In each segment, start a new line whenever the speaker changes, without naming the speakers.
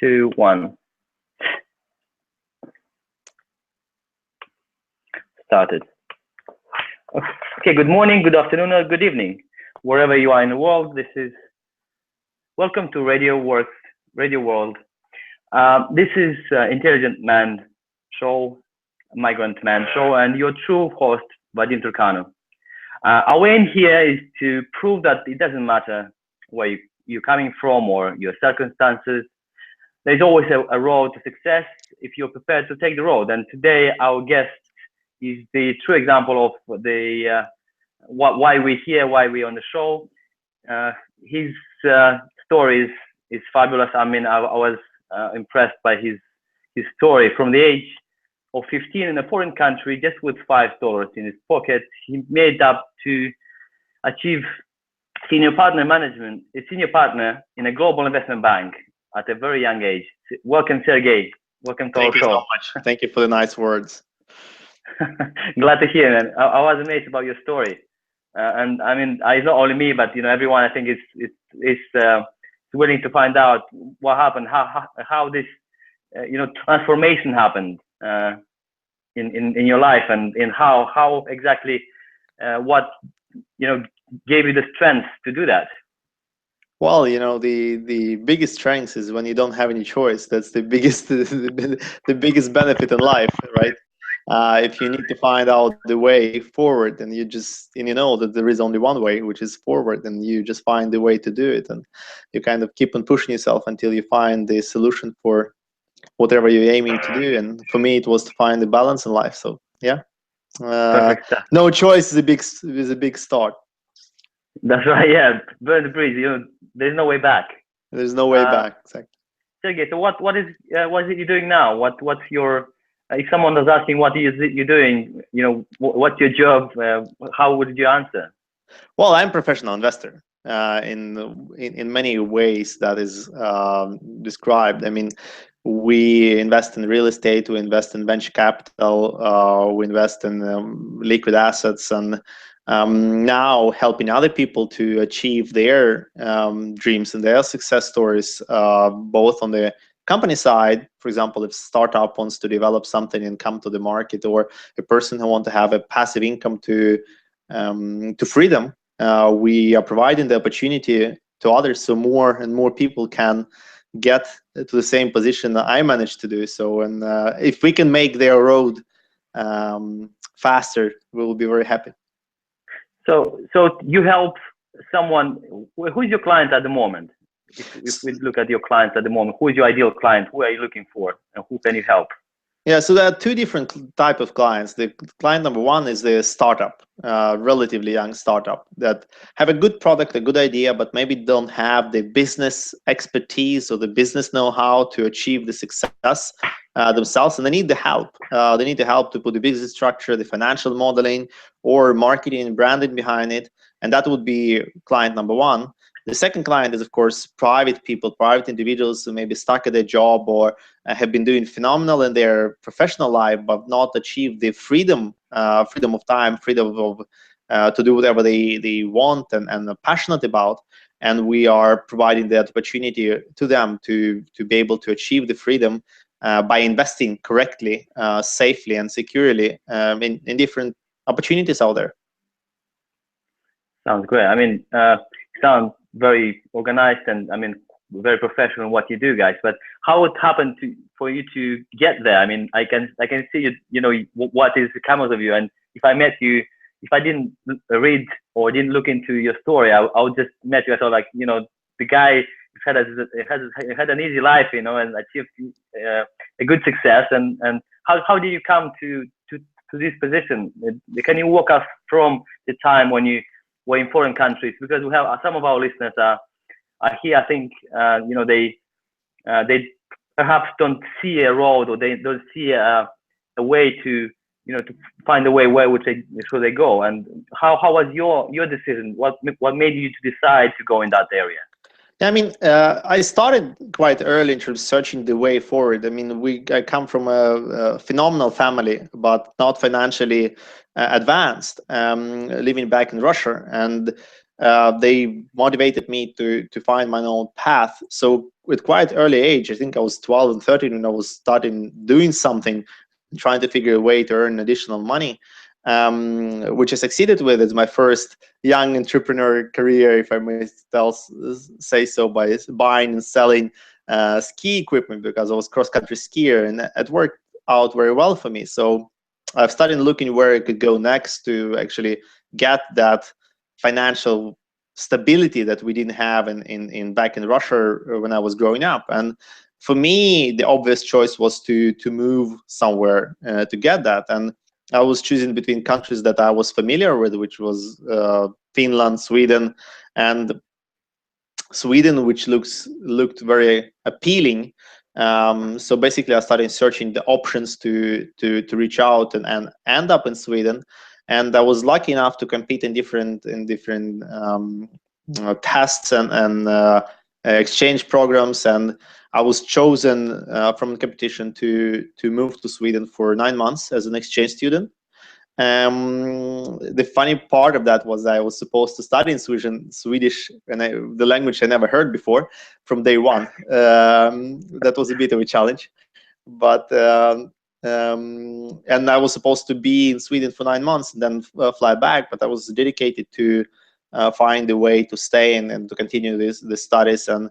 2, 1. Started. Okay, good morning, good afternoon, or good evening. Wherever you are in the world, welcome to Radio World. This is Intelligent Man Show, Migrant Man Show, and your true host, Vadim Turkanu. Our aim here is to prove that it doesn't matter where you're coming from or your circumstances. There's always a road to success if you're prepared to take the road. And today, our guest is the true example of why we're here, why we're on the show. His story is fabulous. I mean, I was impressed by his story. From the age of 15 in a foreign country, just with $5 in his pocket, he made up to achieve senior partner in a global investment bank at a very young age. Welcome, Sergey. Welcome to our show.
Thank you so much. Thank you for the nice words.
Glad to hear, man. I was amazed about your story, and I mean, it's not only me, but everyone. I think is willing to find out what happened, how this transformation happened in your life, and in how exactly what gave you the strength to do that.
Well, the biggest strength is when you don't have any choice. That's the biggest the biggest benefit in life, right? If you need to find out the way forward, and you know that there is only one way, which is forward, and you just find the way to do it, and you kind of keep on pushing yourself until you find the solution for whatever you're aiming to do. And for me, it was to find the balance in life. So yeah, no choice is a big start.
That's right. Yeah, burn the bridge. There's no way back.
There's no way back. Exactly.
Sergey, so what is it you're doing now? What's your if someone was asking what is it you're doing, what's your job? How would you answer?
Well, I'm a professional investor. In many ways that is described. I mean, we invest in real estate, we invest in venture capital, we invest in liquid assets, and now helping other people to achieve their dreams and their success stories, both on the company side. For example, if a startup wants to develop something and come to the market, or a person who wants to have a passive income to freedom, we are providing the opportunity to others, so more and more people can get to the same position that I managed to do. So, and if we can make their road faster, we will be very happy.
So you help someone. Who's your client at the moment? If we look at your clients at the moment, who is your ideal client? Who are you looking for, and who can you help?
Yeah, so there are two different type of clients. The client number one is the startup, relatively young startup that have a good product, a good idea, but maybe don't have the business expertise or the business know-how to achieve the success themselves, and they need the help. They need the help to put the business structure, the financial modeling, or marketing and branding behind it, and that would be client number one. The second client is, of course, private people, private individuals who may be stuck at their job or have been doing phenomenal in their professional life, but not achieved the freedom of time, freedom of to do whatever they want and are passionate about. And we are providing that opportunity to them to be able to achieve the freedom by investing correctly, safely, and securely in different opportunities out there.
Sounds great. I mean, sounds very organized, and I mean, very professional in what you do, guys. But how it happened for you to get there? I mean, I can see what is the camels of you. And if I met you, if I didn't read or didn't look into your story, I would just met you. I thought, like, the guy had an easy life, and achieved a good success. And how did you come to this position? Can you walk us from the time when you were in foreign countries? Because we have some of our listeners are here. I think they perhaps don't see a road, or they don't see a way to to find a way where should they go. And how was your decision? What made you to decide to go in that area?
I mean, I started quite early in terms of searching the way forward. I mean, I come from a phenomenal family, but not financially advanced, living back in Russia. And they motivated me to find my own path. So with quite early age, I think I was 12 and 13 when I was starting doing something, trying to figure a way to earn additional money, which I succeeded with. It's my first young entrepreneur career, if I may say so, by buying and selling ski equipment, because I was cross-country skier, and it worked out very well for me. So I've started looking where I could go next to actually get that financial stability that we didn't have in back in Russia when I was growing up. And for me, the obvious choice was to move somewhere to get that. And I was choosing between countries that I was familiar with, which was Finland, Sweden, and Sweden, which looked very appealing. So basically, I started searching the options to reach out and end up in Sweden. And I was lucky enough to compete in different tests and exchange programs, and I was chosen from the competition to move to Sweden for 9 months as an exchange student. The funny part of that was I was supposed to study in Swedish, and the language I never heard before, from day one. That was a bit of a challenge, but and I was supposed to be in Sweden for 9 months and then fly back. But I was dedicated to find a way to stay and to continue the studies. And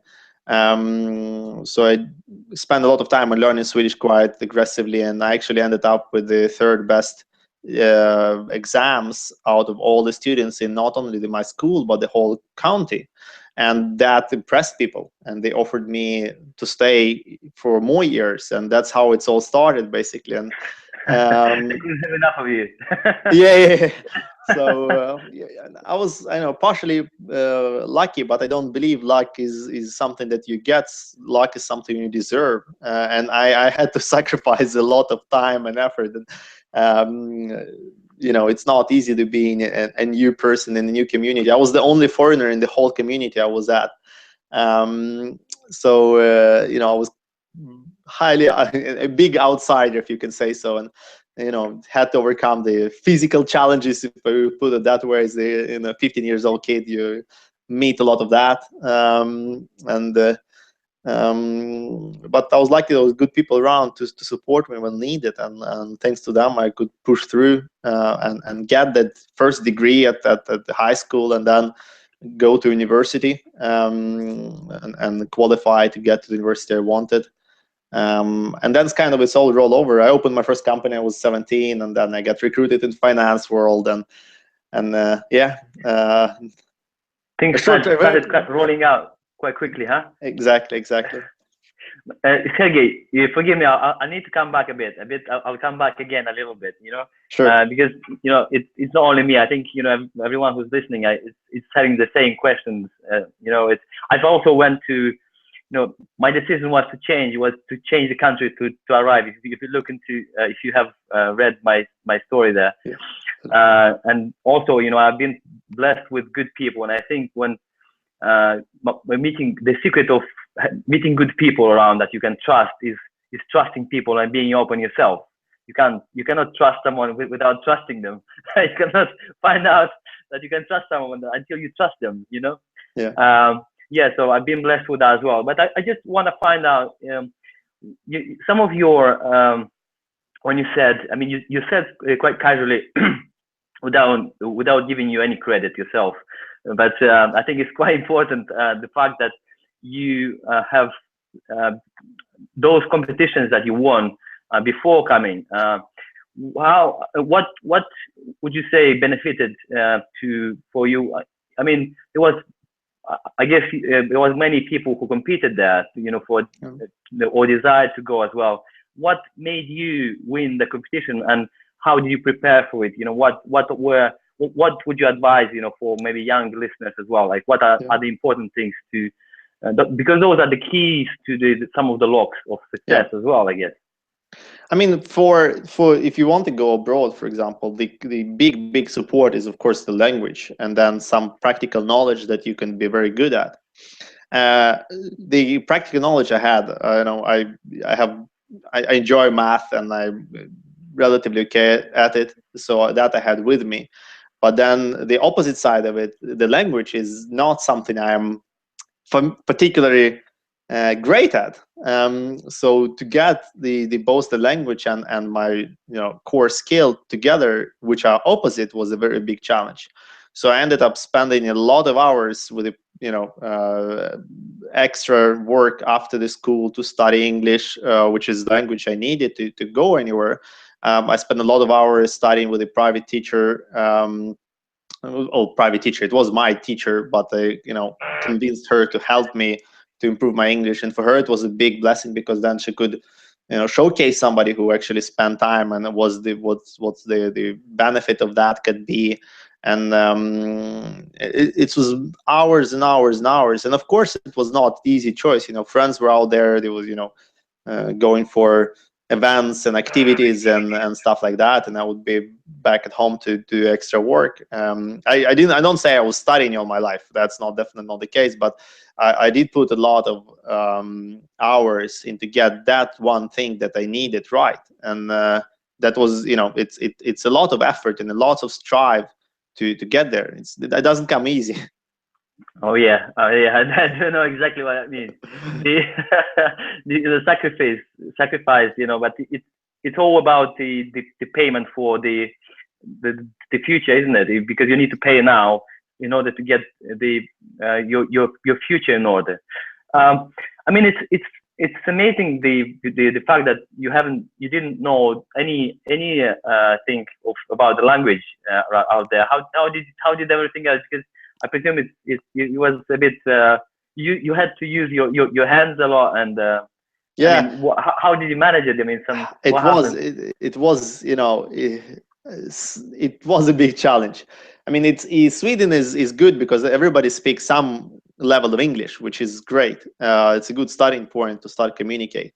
so I spent a lot of time on learning Swedish quite aggressively, and I actually ended up with the third best exams out of all the students in not only my school but the whole county. And that impressed people, and they offered me to stay for more years, and that's how it's all started, basically. And
they couldn't have enough of you.
yeah. So yeah, I know, partially lucky, but I don't believe luck is something that you get. Luck is something you deserve, and I had to sacrifice a lot of time and effort. And it's not easy to be a new person in a new community. I was the only foreigner in the whole community I was at. So I was highly a big outsider, if you can say so, and had to overcome the physical challenges, if I put it that way. As a 15 years old kid, you meet a lot of that, but I was lucky there was good people around to support me when needed, and thanks to them I could push through and get that first degree at the high school, and then go to university and qualify to get to the university I wanted. And then it's all roll over. I opened my first company, I was 17, and then I got recruited in finance world, and yeah.
Things started rolling out quite quickly, huh?
Exactly.
Sergey, you forgive me. I need to come back a bit. I'll come back again a little bit.
Sure.
Because it's not only me. I think everyone who's listening is having the same questions. I've also went to. My decision was to change the country to arrive. If you look into, if you have read my story there, yeah. And also, I've been blessed with good people, and I think when meeting, the secret of meeting good people around that you can trust is trusting people and being open yourself. You cannot trust someone without trusting them. You cannot find out that you can trust someone until you trust them. Yeah, so I've been blessed with that as well. But I just want to find out some of your when you said, you said quite casually without giving you any credit yourself. But I think it's quite important the fact that you have those competitions that you won before coming. What would you say benefited for you? It was. I guess there was many people who competed there, or desired to go as well. What made you win the competition, and how did you prepare for it? What would you advise, for maybe young listeners as well? Like, what are the important things to, because those are the keys to some of the locks of success as well, I guess.
For if you want to go abroad, for example, the big support is, of course, the language, and then some practical knowledge that you can be very good at. The practical knowledge I had, I enjoy math, and I'm relatively okay at it, so that I had with me. But then the opposite side of it, the language, is not something I am particularly great at. So to get the both the language and my core skill together, which are opposite, was a very big challenge. So I ended up spending a lot of hours with extra work after the school to study English, which is the language I needed to go anywhere. I spent a lot of hours studying with a private teacher. Private teacher. It was my teacher, but I, convinced her to help me to improve my English. And for her, it was a big blessing, because then she could, showcase somebody who actually spent time, and what's the benefit of that could be. And it was hours and hours and hours. And of course, it was not easy choice. Friends were out there. There was, going for events and activities and stuff like that, and I would be back at home to do extra work. I don't say I was studying all my life. That's definitely not the case, but I did put a lot of hours into get that one thing that I needed right. And that was, it's a lot of effort and a lot of strive to get there. It doesn't come easy.
Oh yeah, I don't know exactly what that means. The the sacrifice, but it's all about the payment for the future, isn't it? Because you need to pay now in order to get your future in order. I mean, it's amazing the fact that you didn't know any thing about the language out there. How did everything else? Because I presume it was a bit you had to use your hands a lot, and
Yeah.
I mean, how did you manage it? I mean,
it was it was a big challenge. I mean, Sweden is good because everybody speaks some level of English, which is great. It's a good starting point to start communicate.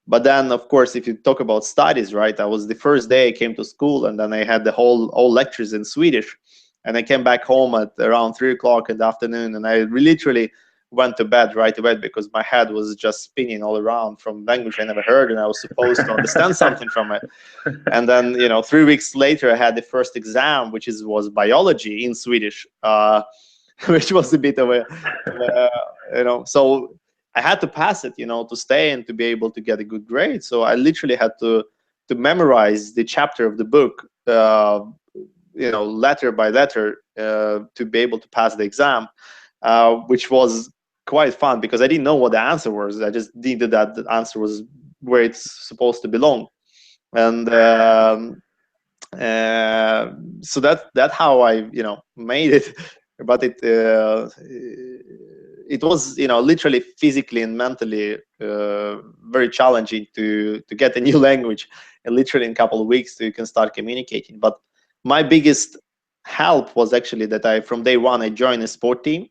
But then, of course, if you talk about studies, right? I was the first day I came to school, and then I had all lectures in Swedish, and I came back home at around 3 o'clock in the afternoon, and I literally went to bed right away because my head was just spinning all around from language I never heard, and I was supposed to understand something from it. And then 3 weeks later, I had the first exam, which was biology in Swedish, which was a bit of so I had to pass it, to stay and to be able to get a good grade. So I literally had to memorize the chapter of the book, letter by letter, to be able to pass the exam, which was quite fun because I didn't know what the answer was. I just needed that the answer was where it's supposed to belong. And so that's how I made it. But it was literally physically and mentally very challenging to get a new language, and literally in a couple of weeks you can start communicating. But my biggest help was actually that from day one I joined a sport team,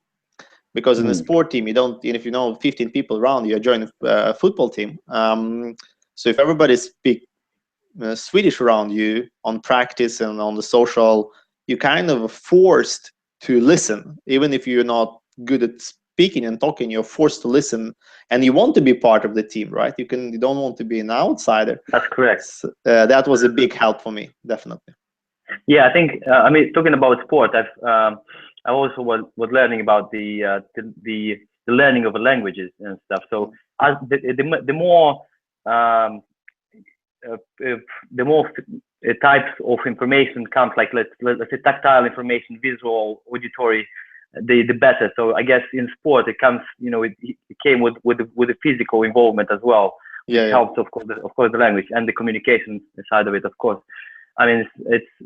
because in a sport team you don't, if 15 people around you, join a football team. So if everybody speaks Swedish around you on practice and on the social, you kind of forced to listen. Even if you're not good at speaking and talking, you're forced to listen, and you want to be part of the team, right? You don't want to be an outsider.
That's correct.
So, that was a big help for me, definitely.
Yeah, I think I mean, talking about sport, I also was learning about the learning of languages and stuff. So as the more types of information comes, like let's say tactile information, visual, auditory, the better. So I guess in sport it comes, it came with the physical involvement as well, which helps, of course, the language and the communication side of it, of course. I mean,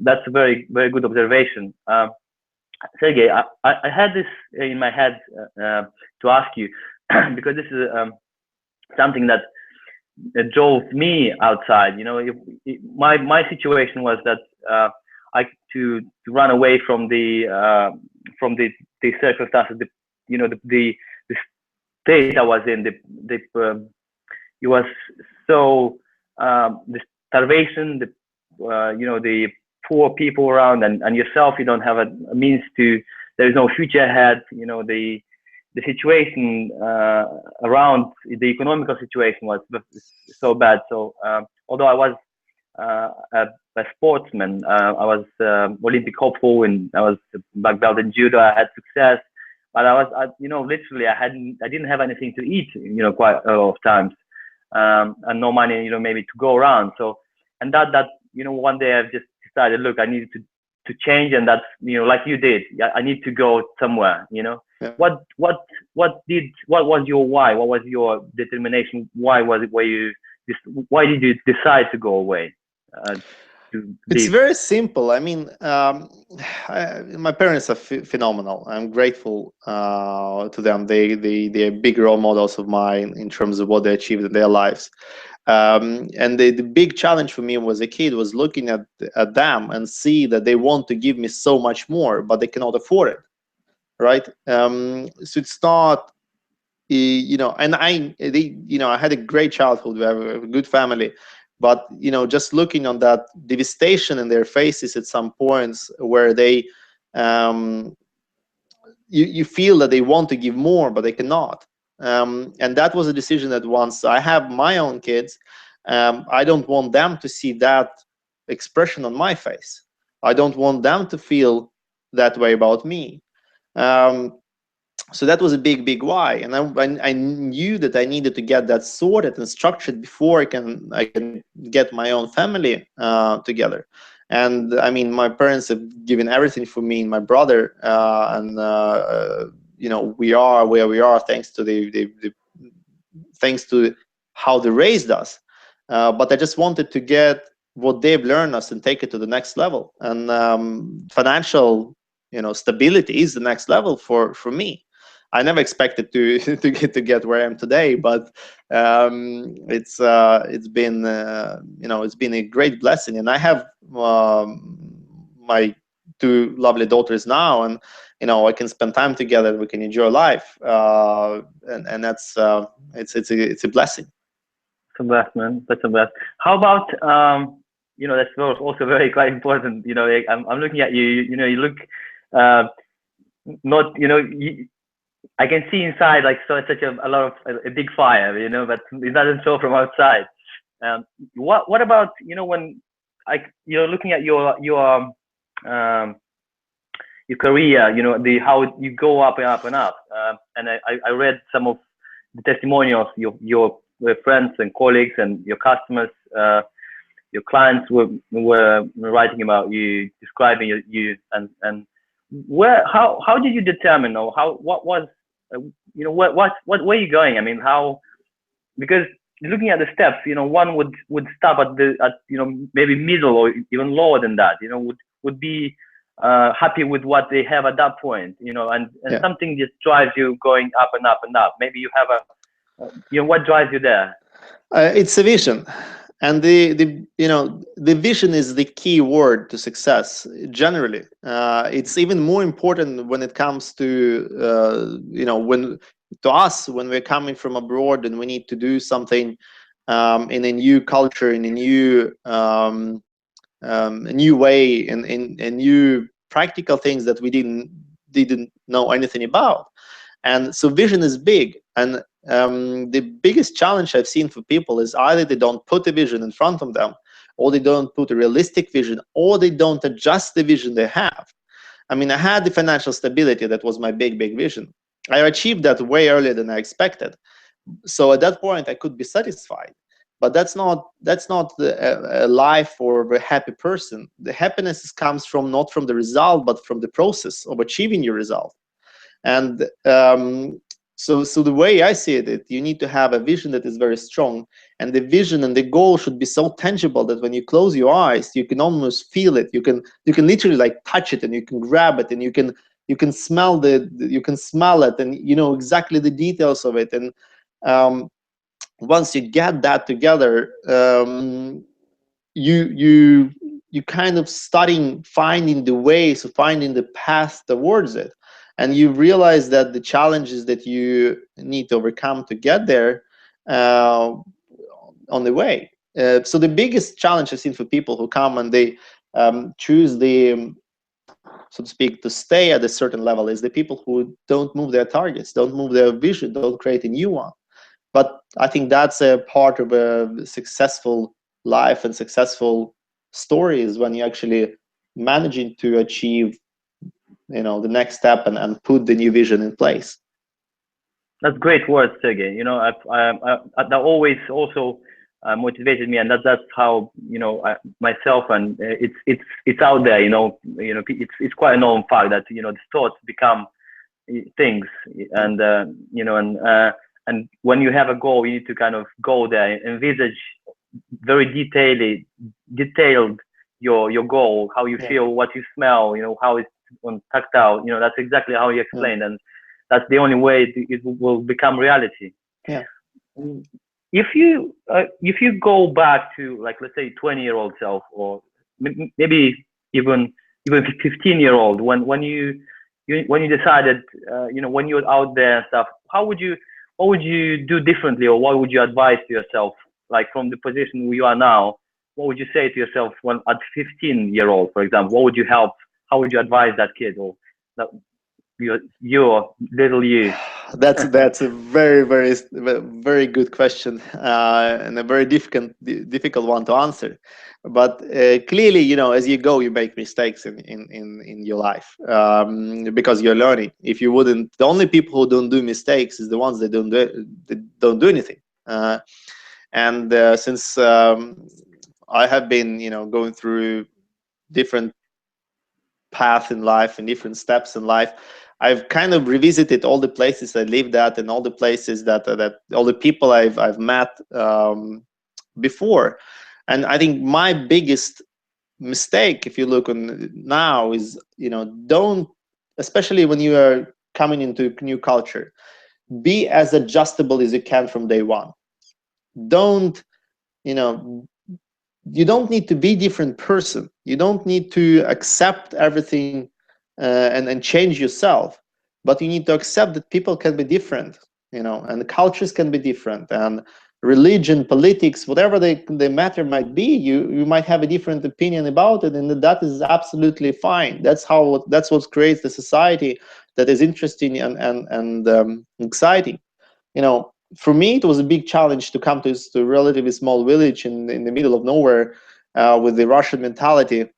that's a very, very good observation. Sergey, I had this in my head to ask you because this is something that drove me outside. My situation was that I to run away from the circumstances, the state I was in. It was so the starvation, the poor people around, and yourself, you don't have a means to. There is no future ahead. The situation around the economical situation was so bad. So although I was a sportsman. I was Olympic hopeful, and I was black belt in judo. I had success, but literally, I didn't have anything to eat, quite a lot of times, and no money, maybe to go around. So, and that, one day I've just decided, look, I needed to change, and that's, like you did, I need to go somewhere.
Yeah.
What was your why? What was your determination? Why was it why did you decide to go away? To
It's
leave?
very simple. I mean, my parents are phenomenal. I'm grateful to them. They're big role models of mine in terms of what they achieved in their lives. And the big challenge for me as a kid was looking at them and see that they want to give me so much more, but they cannot afford it, right? So it's not, and I had a great childhood. We have a good family, but just looking on that devastation in their faces at some points where they, you feel that they want to give more, but they cannot. And that was a decision that once I have my own kids, I don't want them to see that expression on my face. I don't want them to feel that way about me. So that was a big why, and I knew that I needed to get that sorted and structured before I can get my own family together. And I mean, my parents have given everything for me and my brother, and we are where we are thanks to thanks to how they raised us. But I just wanted to get what they've learned us and take it to the next level. And financial, stability is the next level for me. I never expected to to get where I am today, but it's been it's been a great blessing, and I have my two lovely daughters now, and I can spend time together. We can enjoy life, and that's it's a blessing.
It's a blast, man. That's a blast. How about that's also very quite important. I'm looking at you. You look uh, not. I can see inside like such a lot of a big fire. But it doesn't show from outside. What about when looking at um, your career, the how you go up and up and up. And I read some of the testimonials your friends and colleagues and your customers, your clients were writing about you, describing you, and how did you determine, or what was what where are you going? I mean, how, because looking at the steps, one would stop at maybe middle or even lower than that. Would be happy with what they have at that point. And
Yeah.
something just drives you going up and up and up. Maybe you have what drives you there?
It's a vision, and the vision is the key word to success. Generally, it's even more important when it comes to when to us when we're coming from abroad and we need to do something in a new culture, in a new way, in new practical things that we didn't know anything about. And so vision is big, and the biggest challenge I've seen for people is either they don't put a vision in front of them, or they don't put a realistic vision, or they don't adjust the vision they have. I mean, I had the financial stability. That was my big vision. I achieved that way earlier than I expected. So at that point, I could be satisfied. But that's not a life for a happy person. The happiness comes from not from the result, but from the process of achieving your result. And so the way I see it, you need to have a vision that is very strong, and the vision and the goal should be so tangible that when you close your eyes, you can almost feel it. You can literally like touch it, and you can grab it, and you can smell you can smell it, and you know exactly the details of it. And once you get that together, you kind of starting finding the ways, finding the path towards it, and you realize that the challenges that you need to overcome to get there on the way. So the biggest challenge I've seen for people who come and they choose the so to speak, to stay at a certain level is the people who don't move their targets, don't move their vision, don't create a new one. But I think that's a part of a successful life and successful stories when you actually managing to achieve, the next step and put the new vision in place.
That's great words, Sergey. That always also motivated me, and that's how myself, and it's out there. It's quite a known fact that the thoughts become things, and and when you have a goal, you need to kind of go there, envisage very detailed your goal, how you feel, what you smell, how it's on tactile. That's exactly how you explained, and that's the only way it will become reality.
Yeah.
If you go back to, like, let's say 20-year-old self, or maybe even 15-year-old, when you decided, when you're out there and stuff, what would you do differently, or what would you advise to yourself, like from the position where you are now? What would you say to yourself when at 15-year-old, for example? What would you help? How would you advise that kid, or that your little you?
That's a very, very, very good question, and a very difficult one to answer. But clearly, as you go, you make mistakes in your life, because you're learning. If you wouldn't, the only people who don't do mistakes is the ones that don't do anything. And since I have been, going through different paths in life and different steps in life, I've kind of revisited all the places I lived at and all the places that all the people I've met before. And I think my biggest mistake, if you look on now, is don't, especially when you are coming into a new culture, be as adjustable as you can from day one. Don't you don't need to be a different person. You don't need to accept everything and change yourself, but you need to accept that people can be different, and cultures can be different, and religion, politics, whatever the matter might be, you might have a different opinion about it, and that is absolutely fine. That's what creates the society that is interesting and exciting. For me, it was a big challenge to come to a relatively small village in the middle of nowhere, with the Russian mentality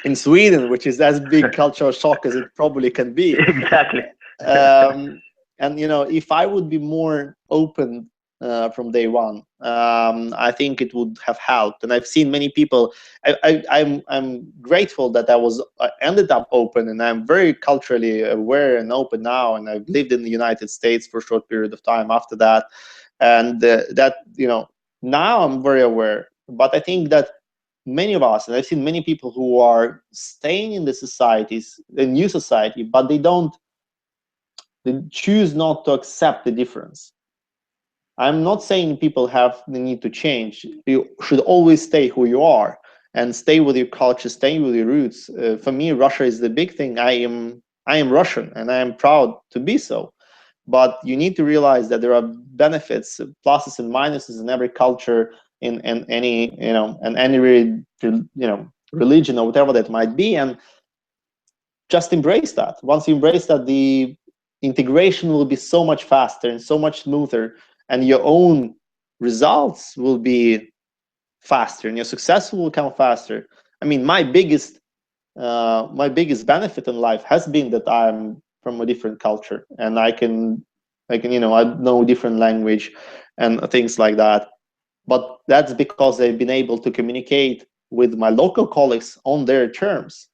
in Sweden, which is as big cultural shock as it probably can be.
Exactly.
And if I would be more open from day one, I think it would have helped. And I've seen many people. I'm grateful that I ended up open, and I'm very culturally aware and open now. And I've lived in the United States for a short period of time after that, and that now I'm very aware. But I think that many of us, and I've seen many people who are staying in the new society, but they choose not to accept the difference. I'm not saying people have the need to change. You should always stay who you are and stay with your culture, stay with your roots. For me, Russia is the big thing. I am Russian, and I am proud to be so. But you need to realize that there are benefits, pluses and minuses in every culture, in any religion or whatever that might be, and just embrace that. Once you embrace that, the integration will be so much faster and so much smoother, and your own results will be faster, and your success will come faster. I mean, my biggest benefit in life has been that I'm from a different culture, and I know different language and things like that. But that's because I've been able to communicate with my local colleagues on their terms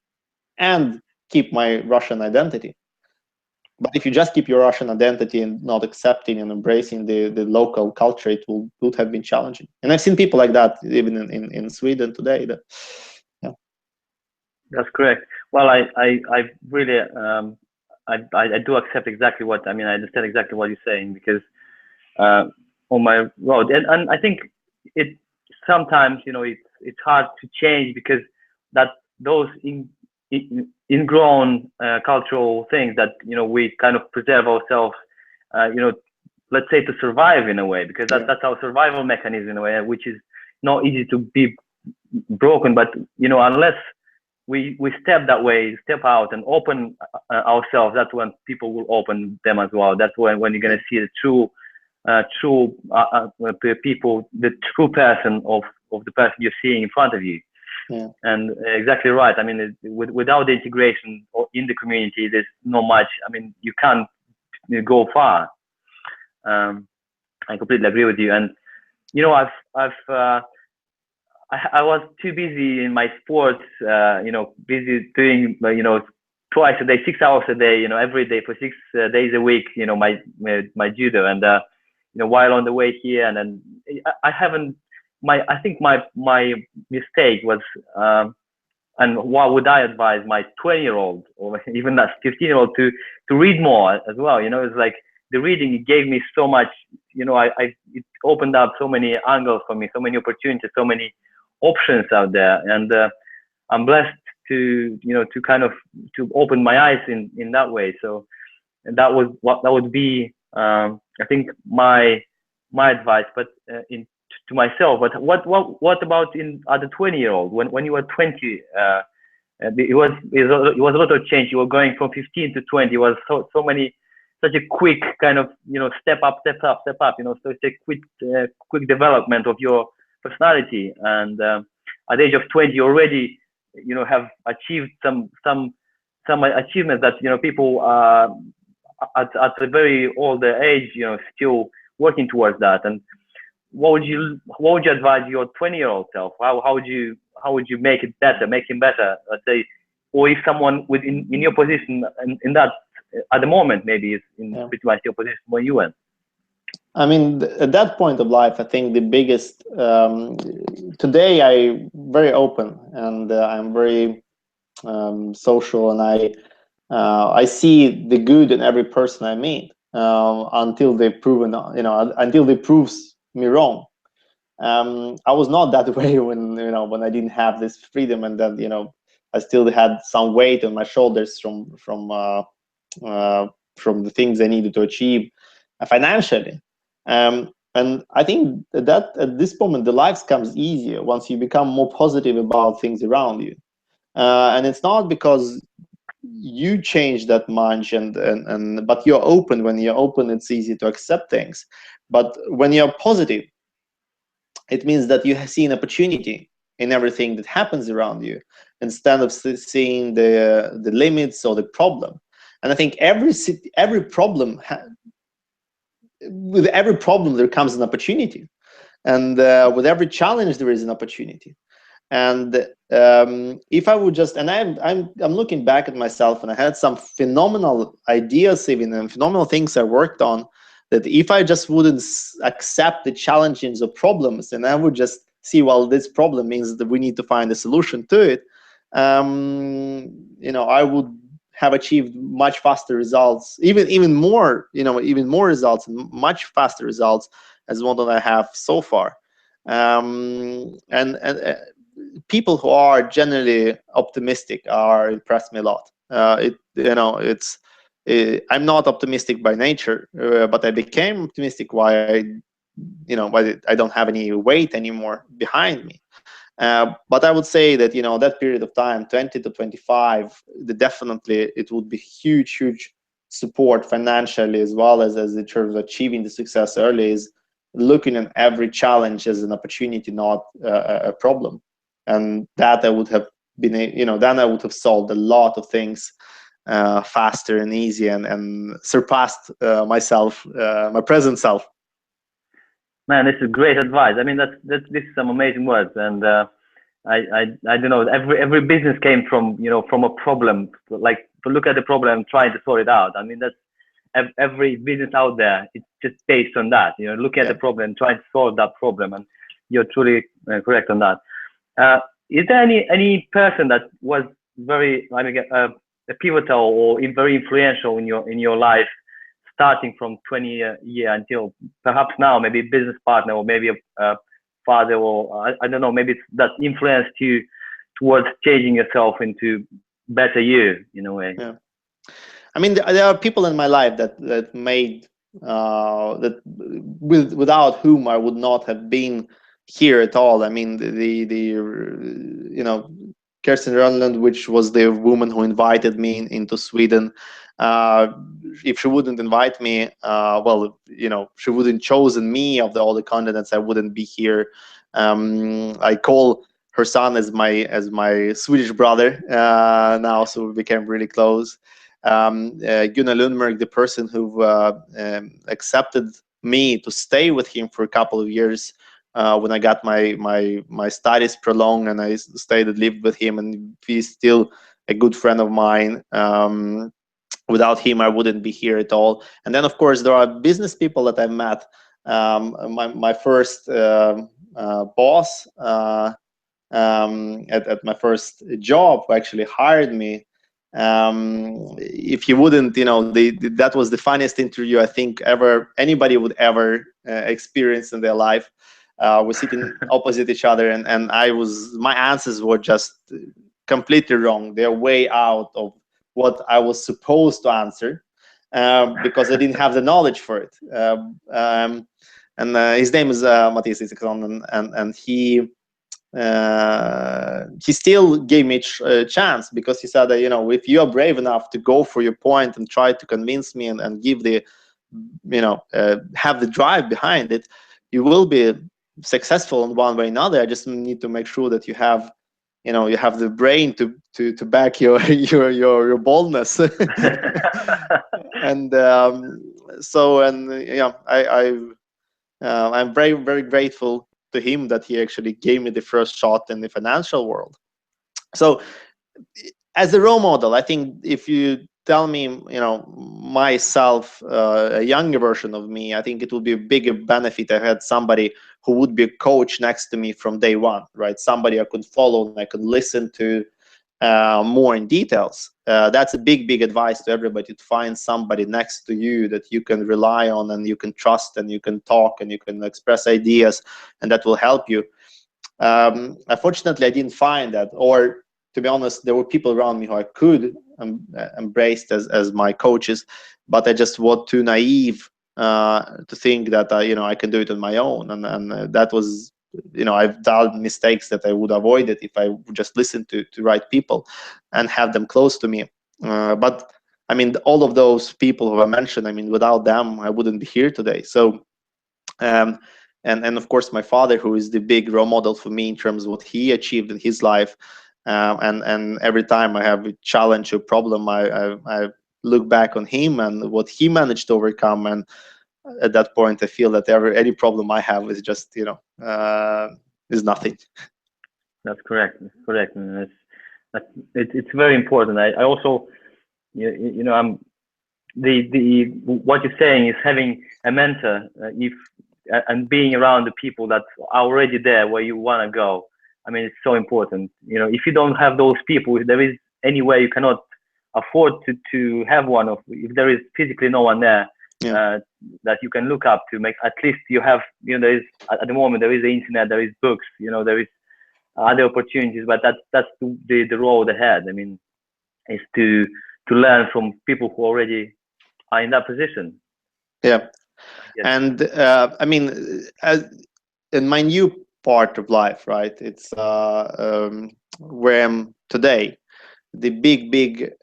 and keep my Russian identity. But if you just keep your Russian identity and not accepting and embracing the local culture, it would have been challenging. And I've seen people like that even in Sweden today.
That's correct. Well, I really I do accept exactly what I mean. I understand exactly what you're saying, because on my road, and I think it sometimes it's hard to change, because that those ingrown cultural things that we kind of preserve ourselves, let's say, to survive in a way, because that's our survival mechanism in a way, which is not easy to be broken. But unless we step that way, step out and open ourselves, that's when people will open them as well. That's when you're going to see the true people, the true person of of the person you're seeing in front of you.
Yeah.
And exactly right. I mean, without the integration in the community, there's not much. I mean, you can't go far. I completely agree with you. And you know, I was too busy in my sports. Busy doing twice a day, 6 hours a day. Every day for 6 days a week. My judo, and while on the way here, and then I haven't. I think my mistake was. And what would I advise my 20-year-old or even that 15-year-old to read more as well? It's like the reading, it gave me so much. It opened up so many angles for me, so many opportunities, so many options out there, and I'm blessed to kind of to open my eyes in that way. So that would be I think my advice, but to myself. But what about in other 20-year-old when you were 20? It was a lot of change. You were going from 15 to 20. It was so many, such a quick kind of step up. So it's a quick development of your personality. And at the age of 20, you already have achieved some achievements that people at a very older age still working towards that. And what would you advise your 20-year-old self? How would you make it better, make him better, let's say, or if someone in your position in that at the moment maybe is in pretty much your position where you went?
I mean, at that point of life, I think the biggest today I'm very open, and I'm very social, and I see the good in every person I meet until they proves me wrong. I was not that way when I didn't have this freedom, and then I still had some weight on my shoulders from the things I needed to achieve financially. And I think that at this moment the life comes easier once you become more positive about things around you, and it's not because you change that much, but you're open. When you're open, it's easy to accept things. But when you're positive, it means that you see an opportunity in everything that happens around you, instead of seeing the limits or the problem. And I think every problem with every problem there comes an opportunity, and with every challenge there is an opportunity. And if I would just, and I'm looking back at myself, and I had some phenomenal ideas, even, and phenomenal things I worked on, that if I just wouldn't accept the challenges or problems, and I would just see, well, this problem means that we need to find a solution to it, I would have achieved much faster results, even more results, and much faster results as one that I have so far. And people who are generally optimistic are impressed me a lot. I'm not optimistic by nature, but I became optimistic why I don't have any weight anymore behind me. But I would say that that period of time, 20 to 25, definitely it would be huge support financially, as well as in terms of achieving the success early, is looking at every challenge as an opportunity, not a problem. And that I would have been, then I would have solved a lot of things faster and easier, and surpassed myself, my present self.
Man, this is great advice. I mean, this is some amazing words, and I don't know. Every business came from from a problem. Like, to look at the problem and trying to sort it out. I mean, that's every business out there. It's just based on that. Looking at the problem, trying to solve that problem, and you're truly correct on that. Is there any person that was very, a pivotal or very influential in your life, starting from 20 year until perhaps now, maybe a business partner, or maybe a father, or I don't know, maybe it's that influenced you towards changing yourself into better you in a way?
Yeah. I mean, there are people in my life that made that without whom I would not have been here at all. I mean, Kirsten Rönnlund, which was the woman who invited me into Sweden, uh, if she wouldn't invite me, well, she wouldn't chosen me of all the candidates, I wouldn't be here. I call her son as my Swedish brother now, so we became really close. Gunnar Lundberg, the person who accepted me to stay with him for a couple of years when I got my studies prolonged, and I stayed and lived with him, and he's still a good friend of mine. Without him, I wouldn't be here at all. And then, of course, there are business people that I've met. My first boss at my first job, who actually hired me. If he wouldn't, that was the funniest interview I think ever anybody would ever experience in their life. We're sitting opposite each other, and my answers were just completely wrong. They're way out of what I was supposed to answer, because I didn't have the knowledge for it. And his name is Matthias Isaksson, and he still gave me a chance, because he said that, if you are brave enough to go for your point and try to convince me and give the, have the drive behind it, you will be successful in one way or another. I just need to make sure that you have the brain to back your your boldness. And I'm very, very grateful to him that he actually gave me the first shot in the financial world. So as a role model, I think if you tell me, myself, a younger version of me, I think it would be a bigger benefit. I had somebody who would be a coach next to me from day one, right? Somebody I could follow and I could listen to more in details. That's a big advice to everybody, to find somebody next to you that you can rely on and you can trust and you can talk and you can express ideas, and that will help you. Unfortunately, I didn't find that, or to be honest, there were people around me who I could embrace as my coaches, but I just was too naive to think that I can do it on my own, and that was, I've done mistakes that I would avoid it if I would just listen to right people and have them close to me. But I mean, all of those people who I mentioned, I mean, without them, I wouldn't be here today. So, and of course, my father, who is the big role model for me in terms of what he achieved in his life. And every time I have a challenge or problem, I look back on him and what he managed to overcome, and at that point I feel that any problem I have is just is nothing.
That's correct. That's correct. And it's very important. I also, I'm the what you're saying is having a mentor, and being around the people that are already there where you want to go. I mean, it's so important. If you don't have those people, if there is any way you cannot afford to have one, of if there is physically no one there,
Yeah.
that you can look up to, make at least you have, there is, at the moment there is the internet, there is books, there is other opportunities, but that's the road ahead. I mean, is to learn from people who already are in that position.
Yeah.
Yes.
And I mean, in my new part of life, right? It's where I'm today. The big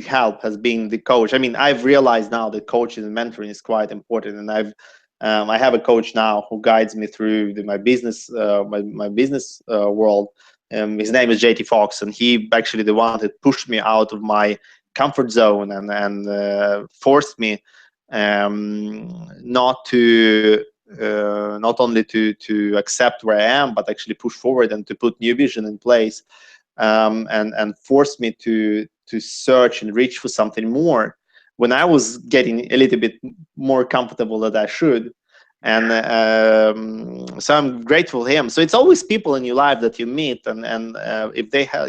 help has been the coach. I mean, I've realized now that coaching and mentoring is quite important, and I have a coach now who guides me through my business my business world. His name is JT Fox, and he actually the one that pushed me out of my comfort zone and forced me not only to accept where I am, but actually push forward and to put new vision in place, and force me to search and reach for something more when I was getting a little bit more comfortable than I should. And so I'm grateful to him. So it's always people in your life that you meet, and if they have,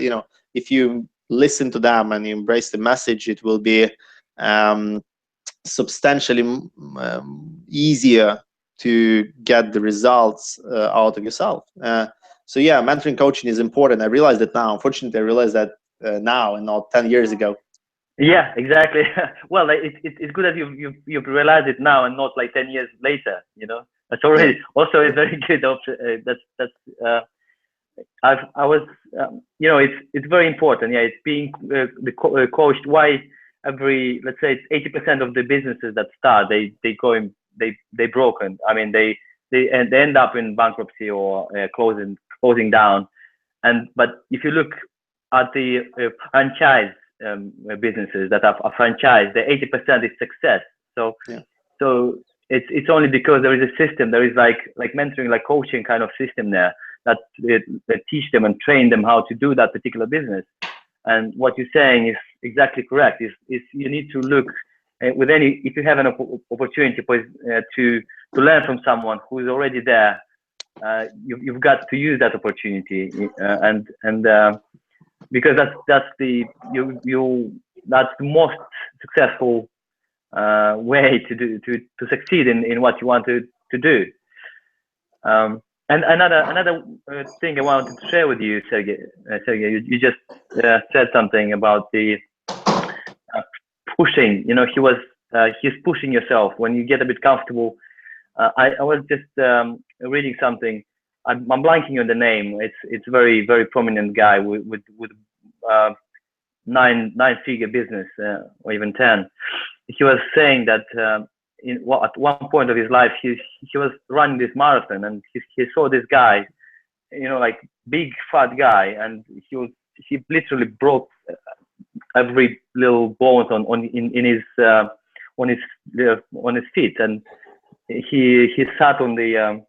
if you listen to them and you embrace the message, it will be substantially easier to get the results out of yourself. So yeah, mentoring coaching is important. I realize that now. Unfortunately, I realize that now and not 10 years ago.
Yeah, exactly. Well, it's good that you realize it now and not like 10 years later. That's already also a very good option. That's I was, it's very important. Yeah, it's being coached. Why let's say, 80% of the businesses that start, they broken. I mean, they end up in bankruptcy or closing down. But if you look at the franchise businesses that are franchised, the 80% is success. So
Yeah.
so it's only because there is a system. There is like mentoring, like coaching kind of system there that teach them and train them how to do that particular business. And what you're saying is exactly correct. Is you need to look with any, if you have an opportunity to learn from someone who is already there. You've got to use that opportunity, and because that's the most successful way to succeed in what you want to do. And another thing I wanted to share with you, Sergey, you just said something about the pushing. He's pushing yourself when you get a bit comfortable. I was just reading something. I'm blanking on the name. It's very, very prominent guy with nine-figure business, or even 10. He was saying that at one point of his life, he was running this marathon, and he saw this guy, like big fat guy, and he literally broke every little bone on his feet, and he sat on the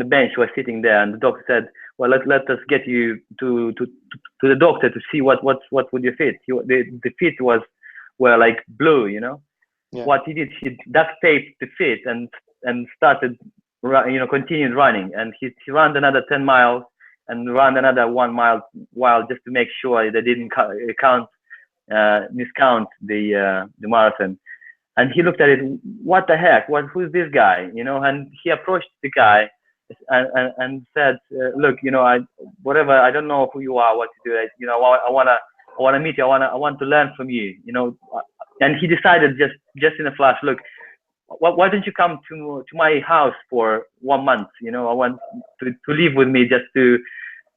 bench, was sitting there, and the doctor said, well, let us get you to the doctor to see what with your feet. The feet were like blue,
Yeah.
What he did, he duct taped the feet and started, continued running, and he ran another 10 miles and ran another 1 mile just to make sure they didn't miscount the marathon. And he looked at it, what the heck? Who's this guy? And he approached the guy and said, look, whatever, I don't know who you are, what you do. I wanna meet you. I want to learn from you. And he decided just in a flash, look, why don't you come to my house for 1 month? I want to live with me, just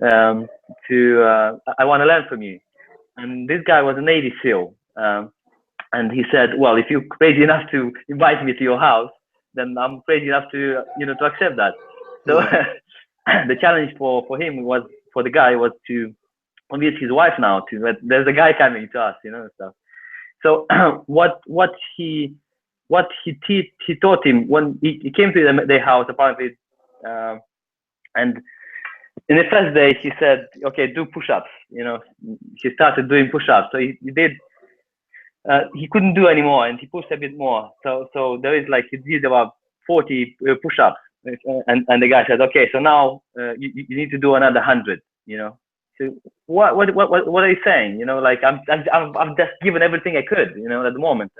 I want to learn from you. And this guy was a Navy SEAL. And he said, well, if you're crazy enough to invite me to your house, then I'm crazy enough to accept that. So the challenge for the guy was to convince his wife now there's a guy coming to us, stuff. So what he taught him when he came to their house, apparently, and in the first day he said, okay, do push-ups. He started doing push-ups. So he did. He couldn't do anymore, and he pushed a bit more. So there is he did about 40 push-ups, and the guy said, okay, so now you need to do another 100. So what are you saying? I'm just given everything I could, at the moment.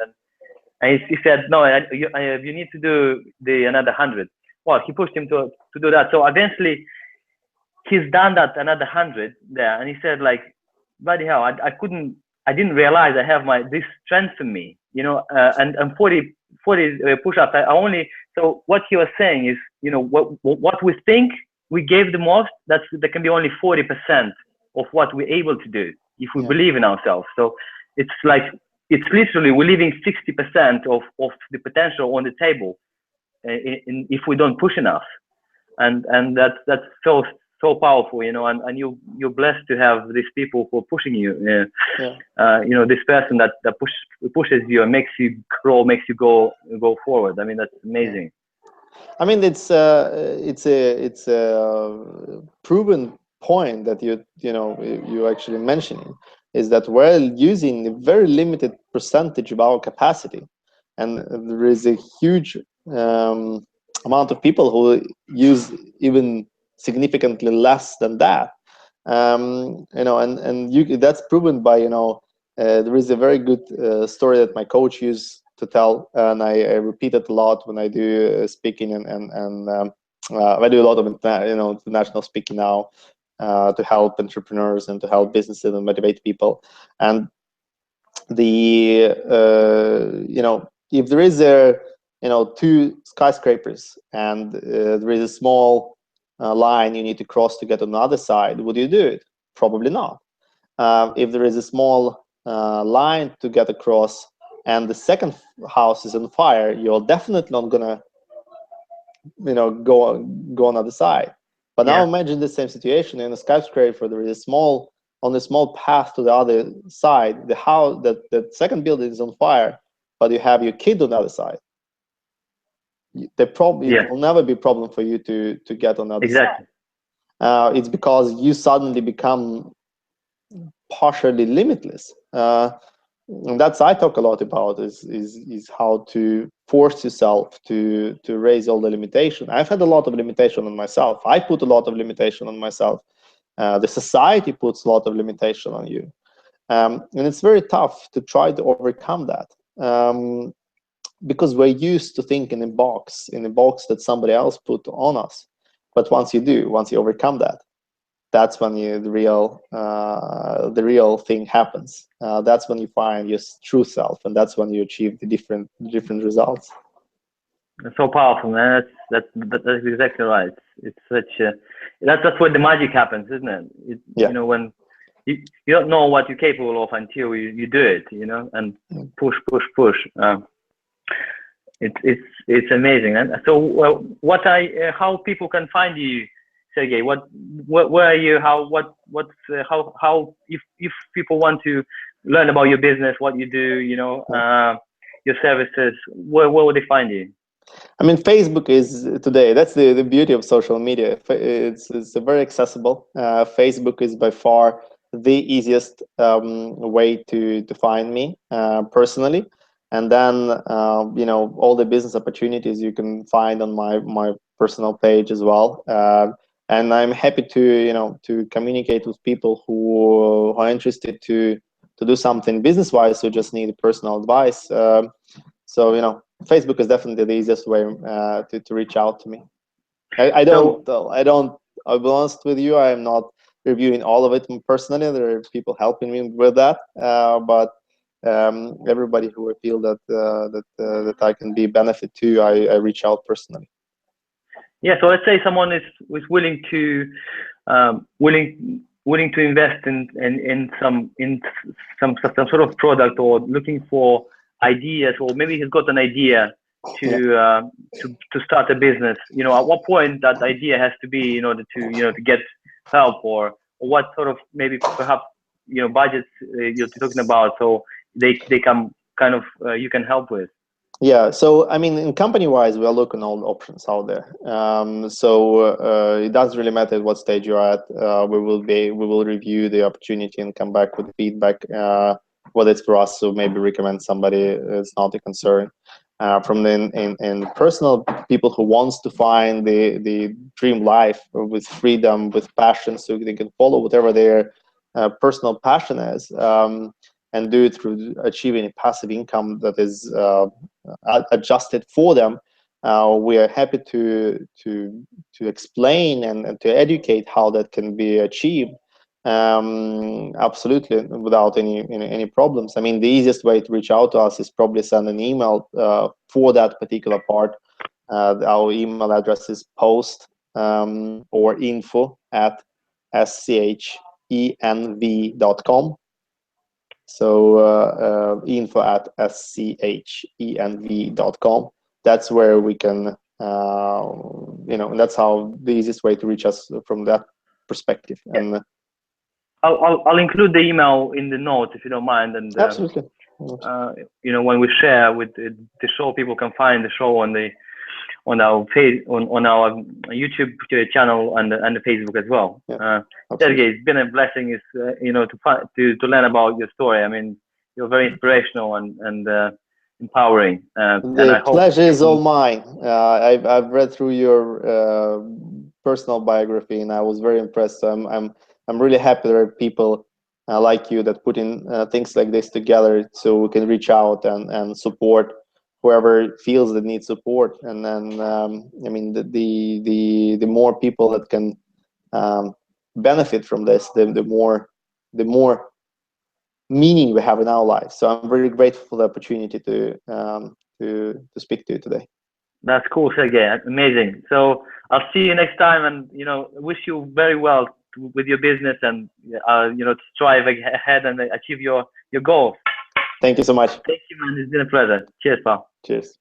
And he said, no, you need to do another 100. Well, he pushed him to do that. So eventually he's done that another 100 there, and he said, bloody hell, I didn't realize I have this strength in me, and 40 push-ups. So what he was saying is, what we think we gave the most, there can be only 40% of what we're able to do if we believe in ourselves. So it's literally we're leaving 60% of the potential on the table if we don't push enough, and that's so powerful, and you're blessed to have these people who are pushing you. This person that pushes you and makes you grow, makes you go forward. I mean, that's amazing.
I mean, it's a proven point that you actually mentioning, is that we're using a very limited percentage of our capacity, and there is a huge amount of people who use even significantly less than that. That's proven by there is a very good story that my coach used to tell, and I repeat it a lot when I do speaking, and I do a lot of international speaking now to help entrepreneurs and to help businesses and motivate people. And if there is two skyscrapers, and there is a small line you need to cross to get on the other side, would you do it? Probably not. If there is a small line to get across and the second house is on fire, you're definitely not gonna, go on the other side. But now imagine the same situation in a skyscraper. There is a small path to the other side. The house, that the second building is on fire, but you have your kid on the other side. It will never be a problem for you to get on the other side. It's because you suddenly become partially limitless. And that's I talk a lot about is how to force yourself to raise all the limitation. I've had a lot of limitation on myself. I put a lot of limitation on myself. The society puts a lot of limitation on you, and it's very tough to try to overcome that, because we're used to think in a box that somebody else put on us. But once you overcome that, that's when the real thing happens. That's when you find your true self, and that's when you achieve the different results.
It's so powerful, man. That's exactly right. It's such a that's where the magic happens, isn't it? When you don't know what you're capable of until you do it, and push. It's amazing. And so, how people can find you, Sergey? Where are you? How if people want to learn about your business, what you do, your services, where would they find you?
I mean, Facebook is today. That's the beauty of social media. It's very accessible. Facebook is by far the easiest way to find me personally. And then all the business opportunities you can find on my personal page as well. And I'm happy to communicate with people who are interested to do something business wise, who just need personal advice. So Facebook is definitely the easiest way to reach out to me. I'll be honest with you, I am not reviewing all of it personally. There are people helping me with that, but everybody who I feel that I can be a benefit to, I reach out personally.
Yeah. So let's say someone is willing to invest in some sort of product, or looking for ideas, or maybe he's got an idea to start a business. At what point that idea has to be in order to get help, or what sort of maybe perhaps budgets you're talking about, so they come kind of you can help with.
Yeah, so I mean, in company-wise, we are looking at all the options out there. So it doesn't really matter at what stage you're at. We will review the opportunity and come back with feedback, whether it's for us to maybe recommend somebody. It's not a concern. From in personal people who wants to find the dream life with freedom, with passion, so they can follow whatever their personal passion is. And do it through achieving a passive income that is adjusted for them. We are happy to explain and to educate how that can be achieved. Absolutely, without any problems. I mean, the easiest way to reach out to us is probably send an email for that particular part. Our email address is post or info@schenv.com. So info@schenv.com. That's where we can, and that's how the easiest way to reach us from that perspective.
Yeah.
And
I'll include the email in the notes if you don't mind. And
absolutely.
When we share with the show, people can find the show on our YouTube channel and the Facebook as well. Sergey, it's been a blessing, to learn about your story. I mean, you're very inspirational and empowering.
The pleasure is all mine. I've read through your personal biography, and I was very impressed. So I'm really happy there are people like you that put in things like this together, so we can reach out and support whoever feels that needs support. And then I mean, the more people that can benefit from this, the more meaning we have in our lives. So I'm very grateful for the opportunity to speak to you today.
That's cool, Sergey. Amazing. So I'll see you next time, and wish you very well with your business, and to strive ahead and achieve your goals.
Thank you so much.
Thank you, man. It's been a pleasure. Cheers, pal.
Cheers.